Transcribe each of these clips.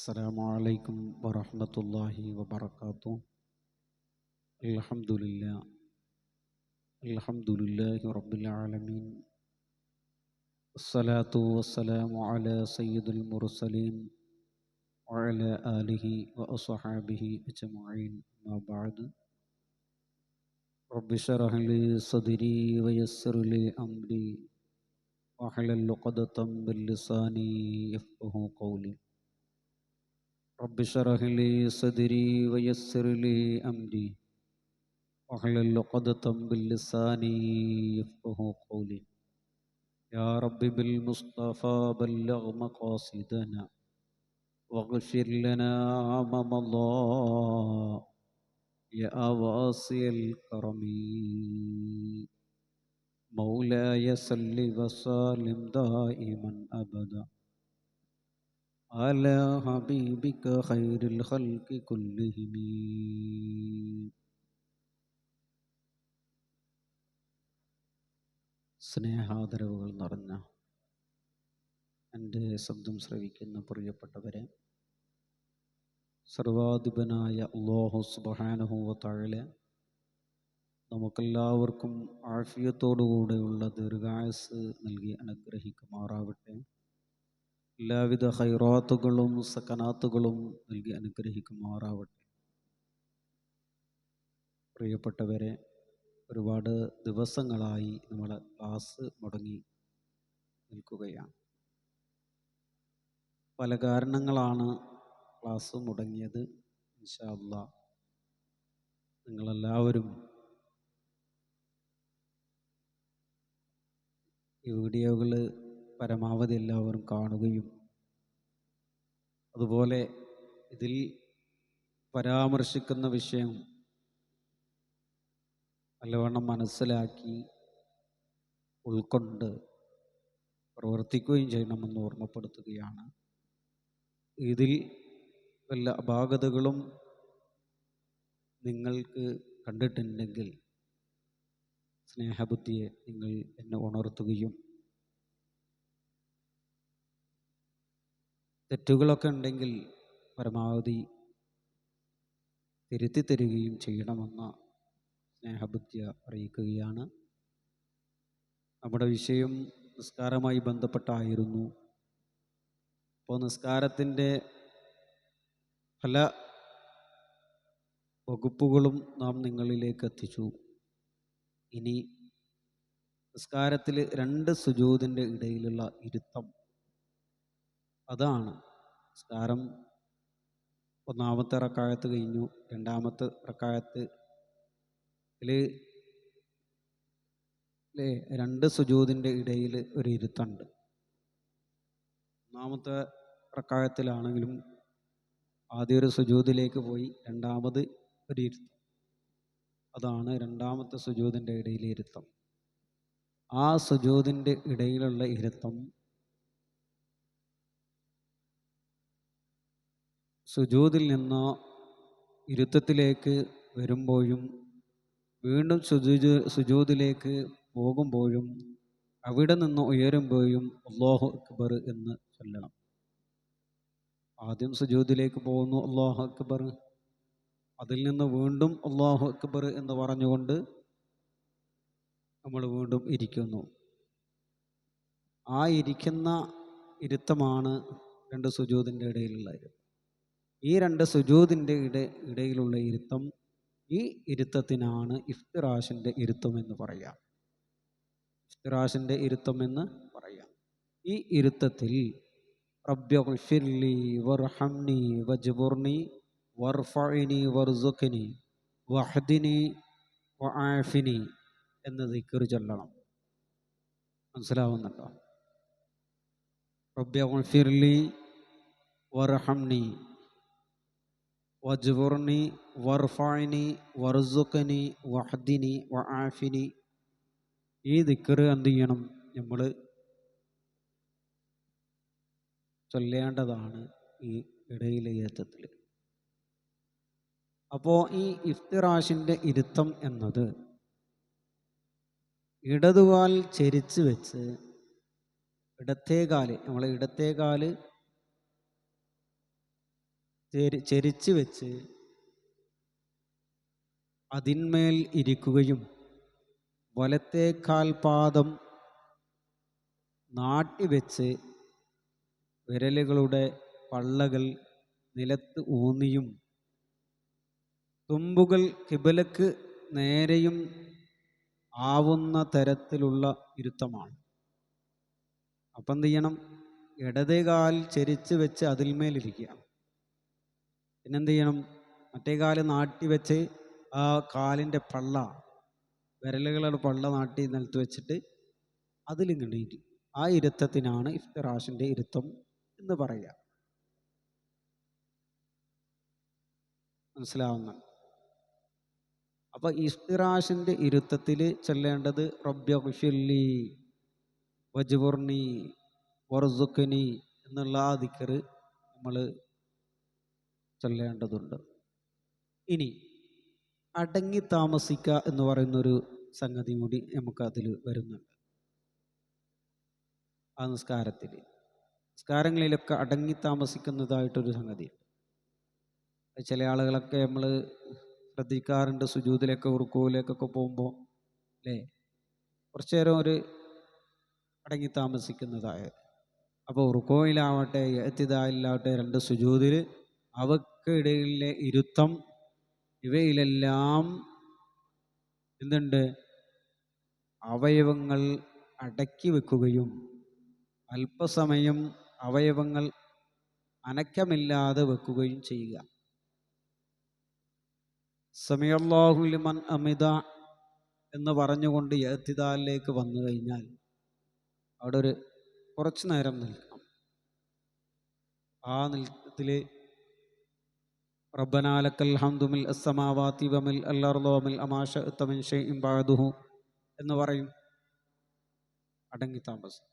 السلام عليكم ورحمة الله وبركاته. الحمد لله رب العالمين. الصلاة والسلام على سيد المرسلين وعلى آله وأصحابه أجمعين. ما بعد، رب اشرح لي صدري ويسر لي أمري واحلل عقدة من لساني يفقهوا قولي. رب اشرح لي صدري ويسر لي أمري واحلل عقدة من لساني يفقهوا قولي. يا رب بالمصطفى بلغ مقاصدنا واغفر لنا ما مضى يا واسع الكرم. مولاي صل وسلم دائما أبدا على حبيبك خير الخلق كلهم. സ്നേഹാദരവുകൾ നിറഞ്ഞ എൻ്റെ ശബ്ദം ശ്രവിക്കുന്ന പ്രിയപ്പെട്ടവരെ, സർവാധിപനായ അല്ലാഹു സുബ്ഹാനഹു വ തആല നമുക്കെല്ലാവർക്കും ആഫിയത്തോടുകൂടെയുള്ള ദീർഘായുസ്സ് നൽകി അനുഗ്രഹിക്കുമാറാവട്ടെ. എല്ലാവിധ ഖൈറാത്തുകളും സക്കനാത്തുകളും നൽകി അനുഗ്രഹിക്കുമാറാവട്ടെ. പ്രിയപ്പെട്ടവരെ, ഒരുപാട് ദിവസങ്ങളായി നമ്മളെ ക്ലാസ് മുടങ്ങി നിൽക്കുകയാണ്. പല കാരണങ്ങളാണ് ക്ലാസ് മുടങ്ങിയത്. ഇൻഷാ അല്ലാഹ് നിങ്ങളെല്ലാവരും ഈ വീഡിയോകൾ പരമാവധി എല്ലാവരും കാണുകയും അതുപോലെ ഇതിൽ പരാമർശിക്കുന്ന വിഷയം നല്ലവണ്ണം മനസ്സിലാക്കി ഉൾക്കൊണ്ട് പ്രവർത്തിക്കുകയും ചെയ്യണമെന്ന് ഓർമ്മപ്പെടുത്തുകയാണ്. ഇതിൽ വല്ല അപാകതകളും നിങ്ങൾക്ക് കണ്ടിട്ടുണ്ടെങ്കിൽ സ്നേഹബുദ്ധിയെ നിങ്ങൾ എന്നെ ഉണർത്തുകയും തെറ്റുകളൊക്കെ ഉണ്ടെങ്കിൽ പരമാവധി തിരുത്തി തരികയും ചെയ്യണമെന്ന സ്നേഹബുദ്ധിയെ അറിയിക്കുകയാണ്. നമ്മുടെ വിഷയം നിസ്കാരമായി ബന്ധപ്പെട്ടായിരുന്നു. അപ്പോൾ നിസ്കാരത്തിൻ്റെ പല വകുപ്പുകളും നാം നിങ്ങളിലേക്ക് എത്തിച്ചു. ഇനി നിസ്കാരത്തിൽ 2 സുജൂദിൻ്റെ ഇടയിലുള്ള ഇരുത്തം, അതാണ് നിസ്കാരം. ഒന്നാമത്തെ റക്അത്ത് കഴിഞ്ഞു, രണ്ടാമത്തെ റക്അത്തിൽ 2 സുജൂദിൻ്റെ ഇടയിൽ ഒരു ഇരുത്തുണ്ട്. ഒന്നാമത്തെ റക്അത്തിലാണെങ്കിലും ആദ്യ ഒരു സുജൂദിലേക്ക് പോയി രണ്ടാമത് ഒരു ഇരുത്തം, അതാണ് രണ്ടാമത്തെ സുജൂദിൻ്റെ ഇടയിലെ ഇരുത്തം. ആ സുജൂദിൻ്റെ ഇടയിലുള്ള ഇരുത്തം സുജൂദിൽ നിന്ന് ഇരുത്തത്തിലേക്ക് വരുമ്പോഴും വീണ്ടും സുജൂദിലേക്ക് പോകുമ്പോഴും അവിടെ നിന്ന് ഉയരുമ്പോഴും അല്ലാഹു അക്ബർ എന്ന് ചൊല്ലണം. ആദ്യം സുജൂദിലേക്ക് പോകുന്നു, അല്ലാഹു അക്ബർ. അതിൽ നിന്ന് വീണ്ടും അല്ലാഹു അക്ബർ എന്ന് പറഞ്ഞുകൊണ്ട് നമ്മൾ വീണ്ടും ഇരിക്കുന്നു. ആ ഇരിക്കുന്ന ഇരുത്തമാണ് 2 സുജൂദിൻ്റെ ഇടയിലുള്ള ഇരുത്തം. ഈ 2 സുജൂദിൻ്റെ ഇടയിലുള്ള ഇരുത്തം, ഈ ഇരുത്തത്തിനാണ് ഇഫ്തിറാഷിൻ്റെ ഇരുത്തം എന്ന് പറയാം. ഇഫ്തിറാഷിൻ്റെ ഇരുത്തം എന്ന് പറയാം. ഈ ഇരുത്തത്തിൽ റബ്ബിഗ്ഫിർലി വർഹംനി വജ്ബുർനി വർഫഇനി വർസുഖ്നി വഹ്ദിനി വആഫിനി എന്ന ദിക്ർ ചൊല്ലണം. മനസ്സിലാവുന്നുണ്ടോ? റബ്ബിഗ്ഫിർലി വർഹംനി വജ്ബുർനി വർഫഇനി വർസുഖ്നി വഹ്ദിനി വആഫിനി. ഈ ദിക്ർ എന്ത് ചെയ്യണം? നമ്മൾ ചൊല്ലേണ്ടതാണ് ഈ ഇടയിലെ ഇരുത്തത്തിൽ. അപ്പോൾ ഈ ഇഫ്തിറാഷിൻ്റെ ഇരുത്തം എന്നത് ഇടതുകാൽ ചെരിച്ച് വെച്ച് ഇടത്തേകാല് ചെരിച്ച് വെച്ച് അതിന്മേൽ ഇരിക്കുകയും വലത്തെ കാൽപാദം നാട്ടിവെച്ച് വിരലുകളുടെ പള്ളകൾ നിലത്ത് ഊന്നിയും തുമ്പുകൾ കിബിലക്ക് നേരെയും ആവുന്ന തരത്തിലുള്ള ഇരുത്തമാണ്. അപ്പം എന്ത് ചെയ്യണം? ഇടത് കാൽ ചെരിച്ച് വെച്ച് അതിന്മേലിരിക്കുക. പിന്നെന്ത് ചെയ്യണം? മറ്റേ കാല് നാട്ടി വെച്ച് ആ കാലിൻ്റെ പള്ള, വിരലുകളുടെ പള്ള നാട്ടി നിലത്ത് വെച്ചിട്ട് അതിലിങ്ങോട്ട് ആ ഇരുത്തത്തിനാണ് ഇഫ്തിറാഷിൻ്റെ ഇരുത്തം എന്ന് പറയുക. മനസ്സിലാവുന്ന? അപ്പൊ ഇഫ്തിറാഷിൻ്റെ ഇരുത്തത്തിൽ ചൊല്ലേണ്ടത് റബ്ബിഗ്ഫിർലി വജ്ബുർനി വർസുഖ്നി എന്നുള്ള ആ ദിക്ർ നമ്മൾ ചൊല്ലേണ്ടതുണ്ട്. ഇനി അടങ്ങി താമസിക്കുക എന്ന് പറയുന്നൊരു സംഗതി കൂടി നമുക്ക് അതിൽ വരുന്നുണ്ട്. ആ നിസ്കാരങ്ങളിലൊക്കെ അടങ്ങി താമസിക്കുന്നതായിട്ടൊരു സംഗതിയുണ്ട്. ചില ആളുകളൊക്കെ നമ്മൾ ശ്രദ്ധിക്കാറുണ്ട്, സുജൂദിലൊക്കെ റുക്കൂയിലേക്കൊക്കെ പോകുമ്പോൾ അല്ലേ, കുറച്ചു നേരം ഒരു അടങ്ങി താമസിക്കുന്നതായ. അപ്പോൾ റുക്കോയിലാവട്ടെ ഇഅ്തിദാലിലാവട്ടെ രണ്ട് സുജൂദിൽ അവക്കിടയിലെ ഇരുത്തം ഇവയിലെല്ലാം എന്തുണ്ട്? അവയവങ്ങൾ അടക്കി വെക്കുകയും അല്പസമയം അവയവങ്ങൾ അനക്കമില്ലാതെ വെക്കുകയും ചെയ്യുക. സമിഅല്ലാഹു ലിമൻ ഹമിദ എന്ന് പറഞ്ഞുകൊണ്ട് ഇഅ്തിദാലിലേക്ക് വന്നു കഴിഞ്ഞാൽ അവിടെ ഒരു കുറച്ചു നേരം നിൽക്കണം. ആ നിൽക്കത്തിൽ റബ്ബനാ ലക്കൽ ഹംദു മിൽ അസ്സമാവാതി വമിൽ അൽ-അർളി വമിൽ മാ ശഅ്ത മിൻ ശൈഇൻ ബഅദഹു എന്ന് പറയും. അടങ്ങി താമസം.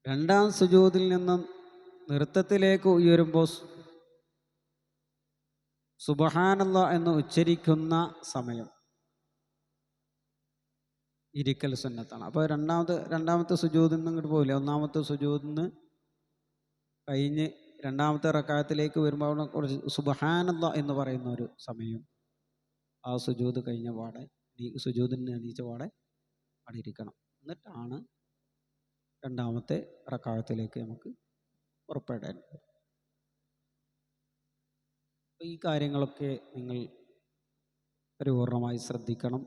രണ്ടാം സുജൂദിൽ നിന്നും നൃത്തത്തിലേക്ക് ഉയരുമ്പോൾ സുബ്ഹാനല്ലാഹ് എന്ന് ഉച്ചരിക്കുന്ന സമയം ഇരിക്കൽ സുന്നത്താണ്. അപ്പോൾ രണ്ടാമത്തെ സുജൂദിൽ നിന്ന് ഇങ്ങോട്ട് പോകില്ല. ഒന്നാമത്തെ സുജൂദിൽ നിന്ന് കഴിഞ്ഞ് രണ്ടാമത്തെ റക്അത്തിലേക്ക് വരുമ്പോൾ കുറച്ച് സുബ്ഹാനല്ലാഹ് എന്ന് പറയുന്ന ഒരു സമയം ആ സുജൂദ് കഴിഞ്ഞ പാടെ സുജൂദിന് എണീച്ച പാടെ അവിടെ ഇരിക്കണം. എന്നിട്ടാണ് രണ്ടാമത്തെ റക്അത്തിലേക്ക് നമുക്ക് പുറപ്പെടേണ്ടത്. അപ്പോൾ ഈ കാര്യങ്ങളൊക്കെ നിങ്ങൾ പരിപൂർണമായി ശ്രദ്ധിക്കണം.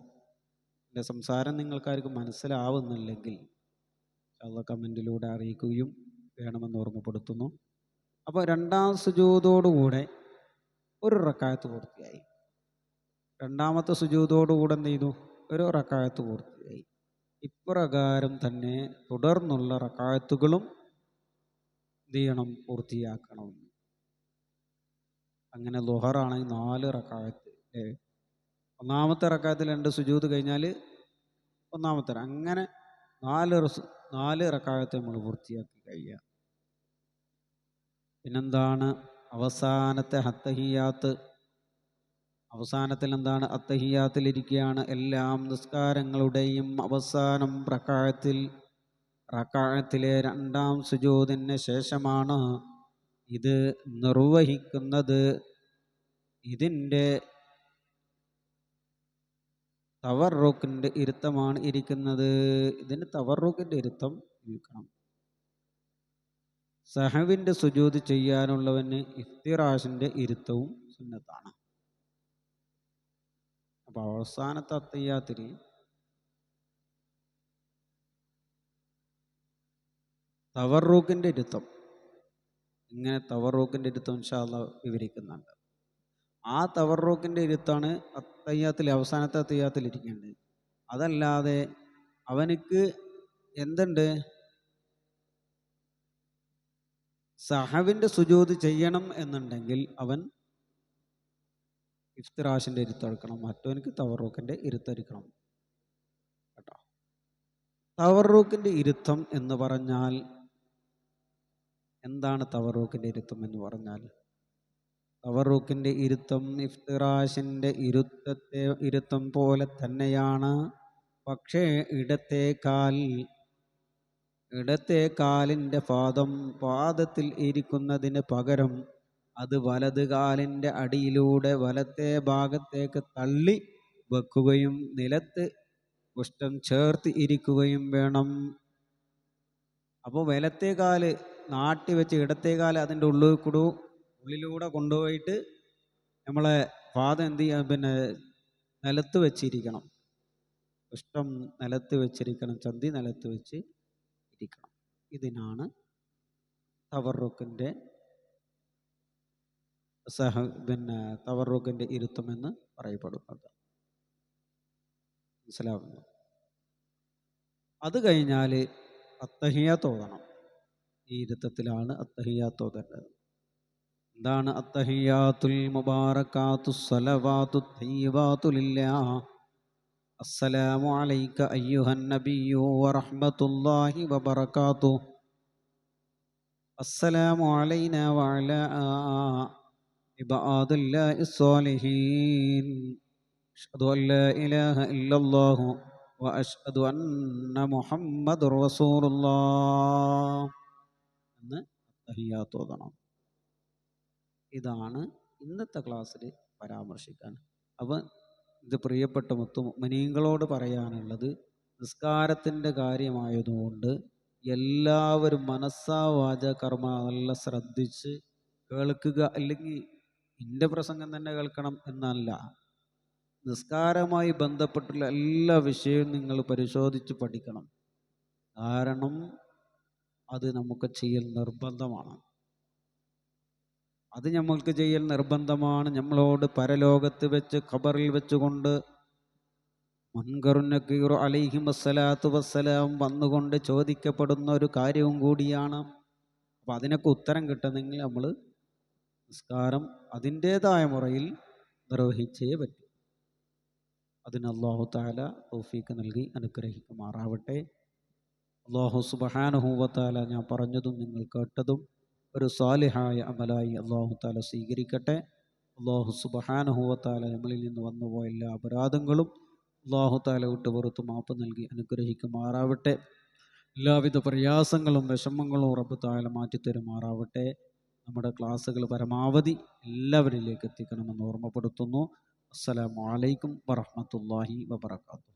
എൻ്റെ സംസാരം നിങ്ങൾക്കാർക്കും മനസ്സിലാവുന്നില്ലെങ്കിൽ അത് കമൻറ്റിലൂടെ അറിയിക്കുകയും വേണമെന്ന് ഓർമ്മപ്പെടുത്തുന്നു. അപ്പോൾ രണ്ടാം സുജൂദോടുകൂടെ ഒരു റക്അത്ത് പൂർത്തിയായി. രണ്ടാമത്തെ സുജൂദോടുകൂടെ എന്ത് ചെയ്തു? ഒരു റക്അത്ത് പൂർത്തിയായി. ഇപ്രകാരം തന്നെ തുടർന്നുള്ള റക്അത്തുകളും എന്ത് ചെയ്യണം? പൂർത്തിയാക്കണം. അങ്ങനെ ളുഹറാണെങ്കിൽ 4 റക്അത്ത്, ഒന്നാമത്തെ റക്അത്തിൽ 2 സുജൂദ് കഴിഞ്ഞാൽ ഒന്നാമത്തെ, അങ്ങനെ 4 റക്അത്ത് നമ്മൾ പൂർത്തിയാക്കി കഴിയുക. പിന്നെന്താണ്? അവസാനത്തെ അത്തഹിയ്യാത്ത്. അവസാനത്തിൽ എന്താണ്? അത്തഹിയ്യാത്തിലിരിക്കുകയാണ്. എല്ലാം നിസ്കാരങ്ങളുടെയും അവസാനം റക്അത്തിലെ രണ്ടാം സുജൂദിന് ശേഷമാണ് ഇത് നിർവഹിക്കുന്നത്. ഇതിൻ്റെ തവർറുക്കിൻ്റെ ഇരുത്തമാണ് ഇരിക്കുന്നത്. ഇതിന് തവർറുക്കിൻ്റെ ഇരുത്തം ഇരിക്കണം. സഹവിൻ്റെ സുജൂദ് ചെയ്യാനുള്ളവന് ഇഫ്തിറാഷിൻ്റെ ഇരുത്തവും സുന്നത്താണ്. അപ്പോൾ അവസാനത്തെ അത്തഹിയ്യാത്തിൽ തവർറുക്കിൻ്റെ ഇരുത്തം, ഇങ്ങനെ തവർറുക്കിൻ്റെ ഇരുത്തം ഇൻഷാ അല്ലാഹ് വിവരിക്കുന്നുണ്ട്. ആ തവർറുക്കിൻ്റെ ഇരുത്താണ് അത്തഹിയ്യാത്തിൽ, അവസാനത്തെ അത്തഹിയ്യാത്തിൽ ഇരിക്കേണ്ടത്. അതല്ലാതെ അവനക്ക് എന്തുണ്ട്? സഹവിൻ്റെ സുജൂദ് ചെയ്യണം എന്നുണ്ടെങ്കിൽ അവൻ ഇഫ്തിറാഷിൻ്റെ ഇരുത്തെടുക്കണം, മറ്റവനക്ക് തവർറുക്കിൻ്റെ ഇരുത്തെടുക്കണം കേട്ടോ. തവർറുക്കിൻ്റെ ഇരുത്തം എന്ന് പറഞ്ഞാൽ എന്താണ്? തവർറുക്കിൻ്റെ ഇരുത്തം എന്ന് പറഞ്ഞാൽ തവർറുക്കിൻ്റെ ഇരുത്തം ഇഫ്തിറാഷിൻ്റെ ഇരുത്തം പോലെ തന്നെയാണ്. പക്ഷേ ഇടത്തെ കാൽ ഇടത്തെ കാലിൻ്റെ പാദത്തിൽ ഇരിക്കുന്നതിന് പകരം അത് വലത് കാലിൻ്റെ അടിയിലൂടെ വലത്തെ ഭാഗത്തേക്ക് തള്ളി വെക്കുകയും നിലത്ത് കുഷ്ഠം ചേർത്ത് ഇരിക്കുകയും വേണം. അപ്പോൾ വലത്തെ കാല് നാട്ടി വെച്ച് ഇടത്തെ കാല് അതിൻ്റെ ഉള്ളിലൂടെ കൊണ്ടുപോയിട്ട് നമ്മളെ പാദം എന്ത് ചെയ്യാൻ നിലത്ത് വെച്ചിരിക്കണം. കുഷ്ഠം നിലത്ത് വെച്ചിരിക്കണം, ചന്തി നിലത്ത് വെച്ച് ഇരിക്കണം. ഇതിനാണ് തവറുക്കിൻ്റെ തവറുക്കിൻ്റെ ഇരുത്തമെന്ന് പറയപ്പെടുന്നത്. മനസ്സിലാവുന്നു? അത് കഴിഞ്ഞാൽ അത്തഹിയ്യാത്ത് ഓതണം. ഈ ഇരുത്തത്തിലാണ് അത്തഹിയ്യാത്ത് ഓതേണ്ടത്. എന്താണ് അത്തഹിയ്യാത്തുൽ മുബാറകാത്തുസ് സ്വലവാത്തു തയ്യിബാത്തു ലില്ലാഹ്. അസ്സലാമു അലൈക അയ്യുഹൻ നബിയ്യു വറഹ്മത്തുള്ളാഹി വബറകാതുഹു. അസ്സലാമു അലൈനാ വഅലാ ഇബാദില്ലാഹിസ് സ്വാലിഹീൻ. അഷ്ഹദു അൻ ലാ ഇലാഹ ഇല്ലല്ലാഹു വഅഷ്ഹദു അന്ന മുഹമ്മദുർ റസൂലുള്ളാഹ് എന്ന് തഹിയ്യാത്ത് ഓതണം. ഇതാണ് ഇന്നത്തെ ക്ലാസ്സിൽ പരാമർശിക്കാൻ. അപ്പം ഇത് പ്രിയപ്പെട്ട മുഅ്മിനീങ്ങളോട് പറയാനുള്ളത്, നിസ്കാരത്തിൻ്റെ കാര്യമായതുകൊണ്ട് എല്ലാവരും മനസ്സാ വാച കർമ്മ നല്ല ശ്രദ്ധിച്ച് കേൾക്കുക. അല്ലെങ്കിൽ എൻ്റെ പ്രസംഗം തന്നെ കേൾക്കണം എന്നല്ല, നിസ്കാരവുമായി ബന്ധപ്പെട്ടുള്ള എല്ലാ വിഷയവും നിങ്ങൾ പരിശോധിച്ച് പഠിക്കണം. കാരണം അത് നമുക്ക് ചെയ്യൽ നിർബന്ധമാണ്. അത് നമ്മൾക്ക് ചെയ്യൽ നിർബന്ധമാണ്. നമ്മളോട് പരലോകത്ത് വെച്ച് ഖബറിൽ വെച്ചുകൊണ്ട് മുൻകറുൻ നക്കീറു അലൈഹിം വസ്സലാത്തു വസ്സലാം വന്നുകൊണ്ട് ചോദിക്കപ്പെടുന്ന ഒരു കാര്യവും കൂടിയാണ്. അപ്പം അതിനൊക്കെ ഉത്തരം കിട്ടണമെങ്കിൽ നമ്മൾ നിസ്കാരം അതിൻ്റേതായ മുറയിൽ നിർവഹിച്ചേ പറ്റൂ. അതിന് അല്ലാഹു തആല തൗഫീഖ് നൽകി അനുഗ്രഹിക്കുമാറാവട്ടെ. അല്ലാഹു സുബ്ഹാനഹു വ തആല ഞാൻ പറഞ്ഞതും നിങ്ങൾ കേട്ടതും ഒരു സാലിഹായ അമലായി അല്ലാഹു തആല സ്വീകരിക്കട്ടെ. അല്ലാഹു സുബ്ഹാനഹു വ തആല നമ്മളിൽ നിന്ന് വന്നുപോയ എല്ലാ അപരാധങ്ങളും അല്ലാഹു തആല വിട്ടുപുറത്ത് മാപ്പ് നൽകി അനുഗ്രഹിക്കുമാറാവട്ടെ. എല്ലാവിധ പ്രയാസങ്ങളും വിഷമങ്ങളും റബ്ബ് തആല മാറ്റിത്തരുമാറാവട്ടെ. നമ്മുടെ ക്ലാസ്സുകൾ പരമാവധി എല്ലാവരിലേക്ക് എത്തിക്കണമെന്ന് ഓർമ്മപ്പെടുത്തുന്നു. അസ്സലാമു അലൈക്കും വറഹ്മത്തുള്ളാഹി വബറകാതുഹു.